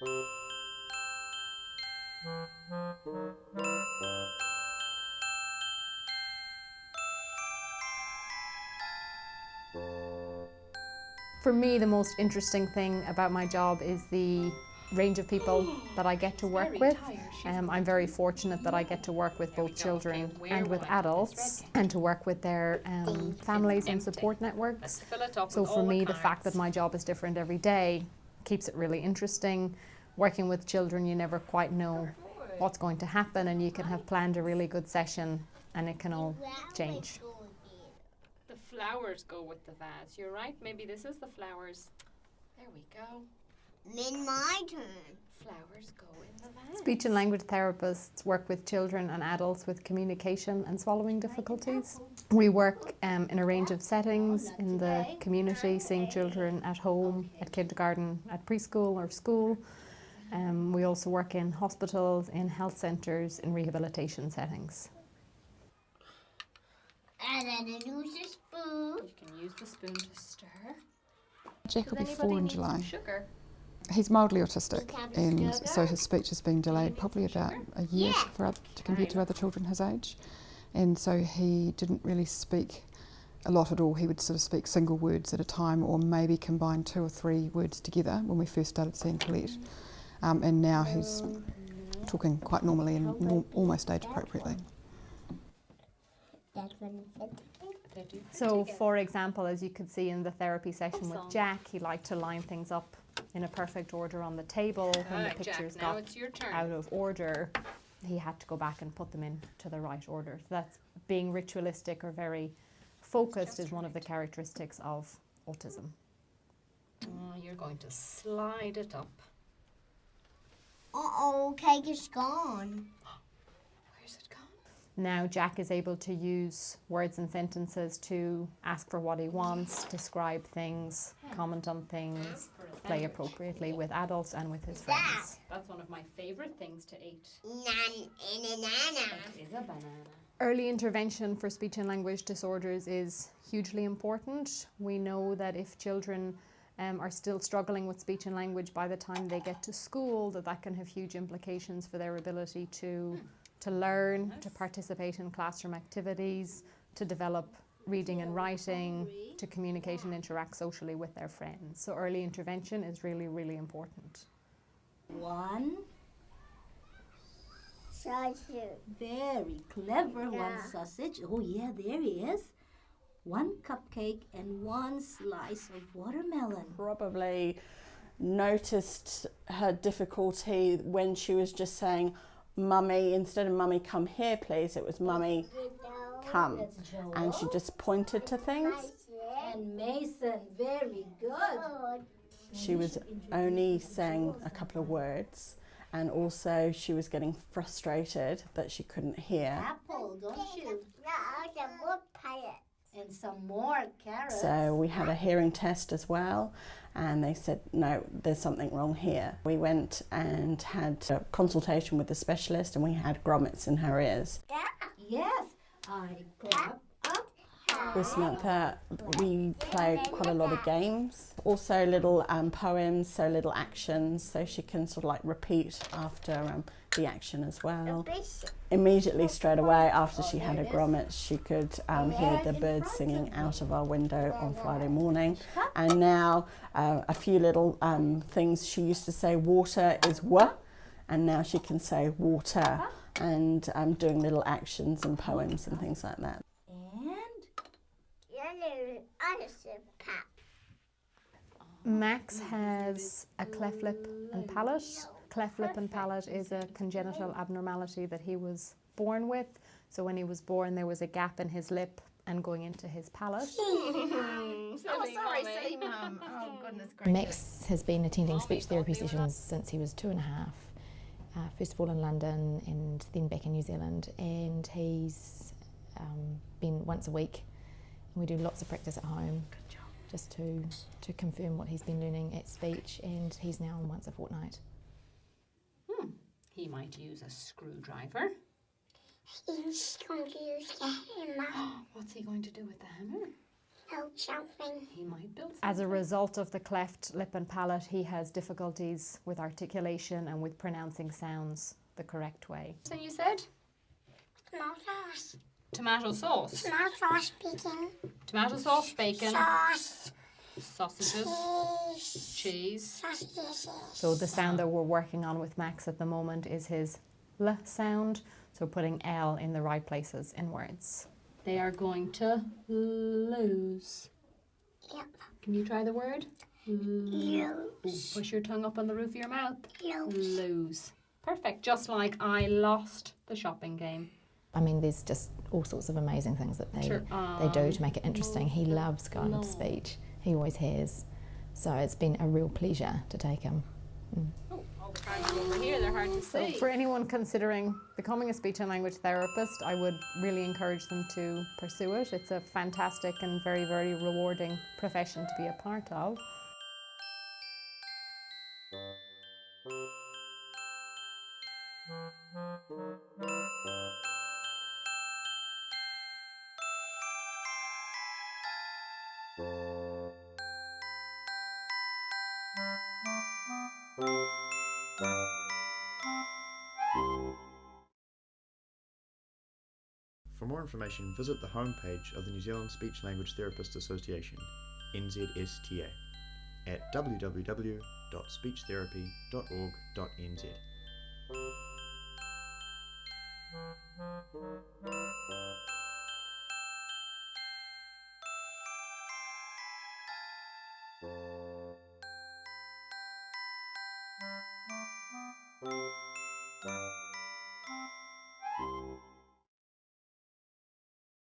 For me, the most interesting thing about my job is the range of people that I get to work with. I'm very fortunate that I get to work with both children and with adults, and to work with their families and support networks. So for me, the fact that my job is different every day keeps it really interesting. Working with children, you never quite know what's going to happen, and you can have planned a really good session and it can all change. The flowers go with the vase. You're right, maybe this is the flowers. There we go. Then my turn. Flowers go in the vase. Speech and language therapists work with children and adults with communication and swallowing difficulties. We work in a range of settings in the community, seeing children at home, at kindergarten, at preschool or school. We also work in hospitals, in health centres, in rehabilitation settings. And then I use a spoon. You can use the spoon to stir. Jack will be Does 4 anybody in need July. some sugar? He's mildly autistic, and so his speech has been delayed probably about a year compared to other children his age. And so he didn't really speak a lot at all. He would sort of speak single words at a time, or maybe combine 2 or 3 words together when we first started seeing Colette. And now he's talking quite normally and almost age appropriately. So, for example, as you could see in the therapy session with Jack, he liked to line things up in a perfect order on the table. When the pictures Jack, now got it's your turn. out of order, he had to go back and put them into the right order. So that's being ritualistic or very focused is one of the characteristics of autism. You're going to slide it up. Uh-oh, cake is gone. Where's it gone? Now Jack is able to use words and sentences to ask for what he wants, describe things, comment on things, play appropriately with adults and with his friends. That's one of my favourite things to eat. Banana. It is a banana. Early intervention for speech and language disorders is hugely important. We know that if children are still struggling with speech and language by the time they get to school, that can have huge implications for their ability to learn, to participate in classroom activities, to develop reading and writing, to communicate and interact socially with their friends. So early intervention is really, really important. 1. Sausage. Very clever. 1 sausage. Oh yeah, there he is. 1 cupcake and 1 slice of watermelon. Probably noticed her difficulty when she was just saying, "Mummy," instead of "Mummy, come here, please," it was "Mummy, come." That's Joel. And she just pointed to things. And Mason, very good. She was only saying a couple of words, and also she was getting frustrated that she couldn't hear. Apple, don't you? And some more carrots. So we had a hearing test as well, and they said, no, there's something wrong here. We went and had a consultation with the specialist, and we had grommets in her ears. Yes, I clap up. This meant that we played quite a lot of games, also little poems, so little actions, so she can sort of like repeat after the action as well. Immediately straight away after she had her grommets, she could hear the birds singing out of our window on Friday morning. And now a few little things. She used to say water is wa, and now she can say water, and doing little actions and poems and things like that. Max has a cleft lip and palate. Cleft lip and palate is a congenital abnormality that he was born with. So when he was born, there was a gap in his lip and going into his palate. Silly Mum. Oh, goodness gracious. Max has been attending speech therapy sessions since he was 2.5. First of all in London and then back in New Zealand, and he's been once a week. And we do lots of practice at home just to confirm what he's been learning at speech, and he's now on once a fortnight. He might use a screwdriver. He's going to use the hammer. What's he going to do with the hammer? Build something. He might build As a something. result of the cleft lip and palate, he has difficulties with articulation and with pronouncing sounds the correct way. So you said Tomatoes. tomato sauce, Tomato sauce, bacon. tomato sauce, bacon, Sauce. sausages, Cheese. cheese. Sausages. So the sound that we're working on with Max at the moment is his L sound, so putting L in the right places in words. They are going to lose. Yep. Can you try the word? Lose. Push your tongue up on the roof of your mouth. Lose. Lose. Perfect. Just like I lost the shopping game. I mean, there's just all sorts of amazing things that they Sure. do to make it interesting. He loves going to speech. He always has. So it's been a real pleasure to take him. Oh, all the cards are over here. They're hard to So see. for anyone considering becoming a speech and language therapist, I would really encourage them to pursue it. It's a fantastic and very, very rewarding profession to be a part of. For more information, visit the homepage of the New Zealand Speech Language Therapists Association, NZSTA, at www.speechtherapy.org.nz.